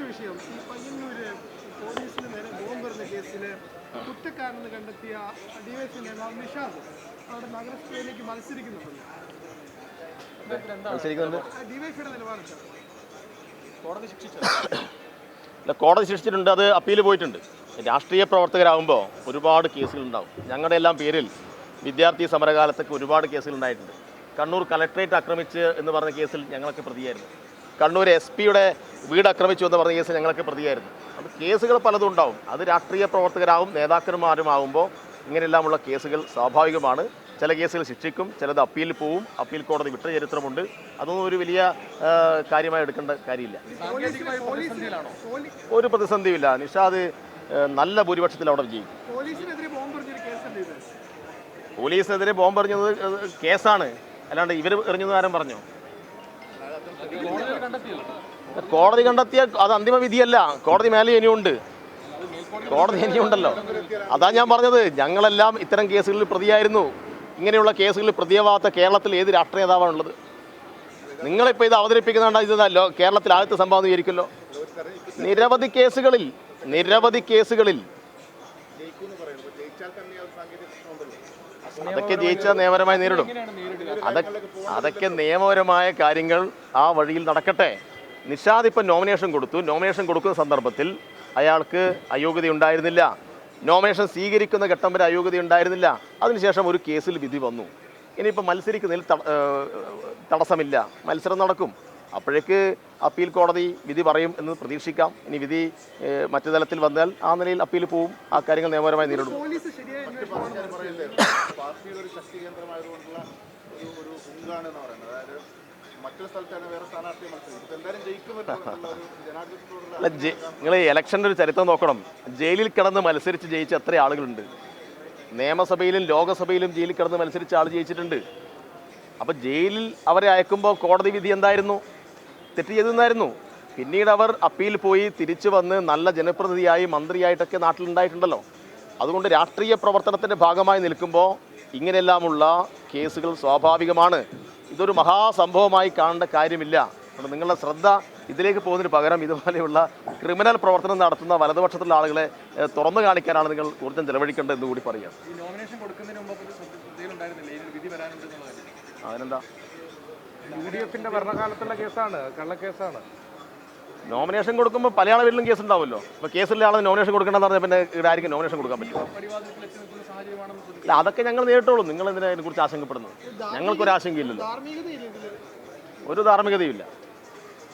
വിഷയം ഈ പയ്യന്നൂര് പോലീസിന് നേരെ ബോംബെറിഞ്ഞ കേസിലെ കുറ്റക്കാരെന്ന് കണ്ടെത്തിയ ഡിവൈഎഫ്ഐ നേതാവ് നിഷാദ് അവിടെ നഗരസഭയിലേക്ക് മത്സരിക്കുന്നുണ്ടല്ലോ. ഡിവൈഎഫ്ഐയുടെ നിലപാട് കോടതി ശിക്ഷിച്ചിട്ടുണ്ട്. അത് അപ്പീൽ പോയിട്ടുണ്ട്. രാഷ്ട്രീയ പ്രവർത്തകരാകുമ്പോൾ ഒരുപാട് കേസുകളുണ്ടാവും. ഞങ്ങളുടെ എല്ലാം പേരിൽ വിദ്യാർത്ഥി സമരകാലത്തൊക്കെ ഒരുപാട് കേസുകൾ ഉണ്ടായിട്ടുണ്ട്. കണ്ണൂർ കലക്ട്രേറ്റ് ആക്രമിച്ച് എന്ന് പറഞ്ഞ കേസിൽ ഞങ്ങളൊക്കെ പ്രതിയായിരുന്നു. കണ്ണൂർ SP-യുടെ വീട് ആക്രമിച്ചു എന്ന് പറഞ്ഞ കേസിൽ ഞങ്ങളൊക്കെ പ്രതിയായിരുന്നു. അത് കേസുകൾ പലതും ഉണ്ടാവും. അത് രാഷ്ട്രീയ പ്രവർത്തകരാകും നേതാക്കന്മാരുമാകുമ്പോൾ ഇങ്ങനെയെല്ലാമുള്ള കേസുകൾ സ്വാഭാവികമാണ്. ചില കേസുകൾ ശിക്ഷിക്കും, ചിലത് അപ്പീൽ പോവും, അപ്പീൽ കോടതി വിട്ട ചരിത്രമുണ്ട്. അതൊന്നും ഒരു വലിയ കാര്യമായി എടുക്കേണ്ട കാര്യമില്ല. ഒരു പ്രതിസന്ധിയില്ല. നിഷാദ് നല്ല ഭൂരിപക്ഷത്തിൽ അവിടെ വിജയിക്കും. പോലീസിനെതിരെ ബോംബെറിഞ്ഞത് കേസാണ്, അല്ലാണ്ട് ഇവർ എറിഞ്ഞത് ആരും പറഞ്ഞോ? കോടതി കണ്ടെത്തിയ അത് അന്തിമ വിധിയല്ല. കോടതി മേലെ ഇനിയുണ്ട്. കോടതി ഇനിയുണ്ടല്ലോ. അതാ ഞാൻ പറഞ്ഞത്, ഞങ്ങളെല്ലാം ഇത്തരം കേസുകളിൽ പ്രതിയായിരുന്നു. ഇങ്ങനെയുള്ള കേസുകളിൽ പ്രതിയാവാത്ത കേരളത്തിൽ ഏത് രാഷ്ട്രീയ നേതാവാണുള്ളത്? നിങ്ങളിപ്പോൾ ഇത് അവതരിപ്പിക്കുന്നുണ്ട്, ഇതല്ലോ കേരളത്തിൽ ആദ്യത്തെ സംഭവം വിചാരിക്കുമല്ലോ. നിരവധി കേസുകളിൽ അതൊക്കെ ജയിച്ച നിയമപരമായി നേരിടും. അതൊക്കെ നിയമപരമായ കാര്യങ്ങൾ ആ വഴിയിൽ നടക്കട്ടെ. നിഷാദ് ഇപ്പം നോമിനേഷൻ കൊടുത്തു. നോമിനേഷൻ കൊടുക്കുന്ന സന്ദർഭത്തിൽ അയാൾക്ക് അയോഗ്യത ഉണ്ടായിരുന്നില്ല. നോമിനേഷൻ സ്വീകരിക്കുന്ന ഘട്ടം വരെ അയോഗ്യത ഉണ്ടായിരുന്നില്ല. അതിനുശേഷം ഒരു കേസിൽ വിധി വന്നു. ഇനിയിപ്പോൾ മത്സരിക്കുന്നതിൽ തടസ്സമില്ല, മത്സരം നടക്കും. അപ്പോഴേക്ക് അപ്പീൽ കോടതി വിധി പറയും എന്ന് പ്രതീക്ഷിക്കാം. ഇനി വിധി മറ്റു തലത്തിൽ വന്നാൽ ആ നിലയിൽ അപ്പീൽ പോവും. ആ കാര്യങ്ങൾ നിയമപരമായി നേരിടും. അല്ല, നിങ്ങൾ ഇലക്ഷൻ്റെ ഒരു ചരിത്രം നോക്കണം. ജയിലിൽ കിടന്ന് മത്സരിച്ച് ജയിച്ച എത്ര ആളുകളുണ്ട്? നിയമസഭയിലും ലോകസഭയിലും ജയിലിൽ കിടന്ന് മത്സരിച്ച ആൾ ജയിച്ചിട്ടുണ്ട്. അപ്പോൾ ജയിലിൽ അവരെ അയക്കുമ്പോൾ കോടതി വിധി എന്തായിരുന്നു? തെറ്റ് ചെയ്തെന്നായിരുന്നു. പിന്നീട് അവർ അപ്പീൽ പോയി തിരിച്ചു വന്ന് നല്ല ജനപ്രതിനിധിയായി മന്ത്രിയായിട്ടൊക്കെ നാട്ടിലുണ്ടായിട്ടുണ്ടല്ലോ. അതുകൊണ്ട് രാഷ്ട്രീയ പ്രവർത്തനത്തിൻ്റെ ഭാഗമായി നിൽക്കുമ്പോൾ ഇങ്ങനെയെല്ലാമുള്ള കേസുകൾ സ്വാഭാവികമാണ്. ഇതൊരു മഹാസംഭവമായി കാണേണ്ട കാര്യമില്ല. അതുകൊണ്ട് നിങ്ങളുടെ ശ്രദ്ധ ഇതിലേക്ക് പോകുന്നതിന് പകരം ഇതുപോലെയുള്ള ക്രിമിനൽ പ്രവർത്തനം നടത്തുന്ന വലതുപക്ഷത്തിലുള്ള ആളുകളെ തുറന്നു കാണിക്കാനാണ് നിങ്ങൾ ഊർജ്ജം ചെലവഴിക്കേണ്ടത് എന്ന് കൂടി പറയാം. അതിനെന്താ? UDF-ന്റെ ഭരണകാലത്തുള്ള കേസാണ്, കള്ളക്കേസാണ്. നോമിനേഷൻ കൊടുക്കുമ്പോൾ പല ആളുകളിലും കേസ് ഉണ്ടാവുമല്ലോ. അപ്പോൾ കേസുള്ള ആളെ നോമിനേഷൻ കൊടുക്കണമെന്ന് പറഞ്ഞാൽ പിന്നെ ഇവിടെ ആയിരിക്കും നോമിനേഷൻ കൊടുക്കാൻ പറ്റുമോ? അല്ല, അതൊക്കെ ഞങ്ങൾ നേരിട്ടോളൂ. നിങ്ങൾ എന്തിനാ അതിനെക്കുറിച്ച് ആശങ്കപ്പെടുന്നത്? ഞങ്ങൾക്കൊരു ആശങ്കയില്ലല്ലോ. ഒരു ധാർമ്മികതയുമില്ല.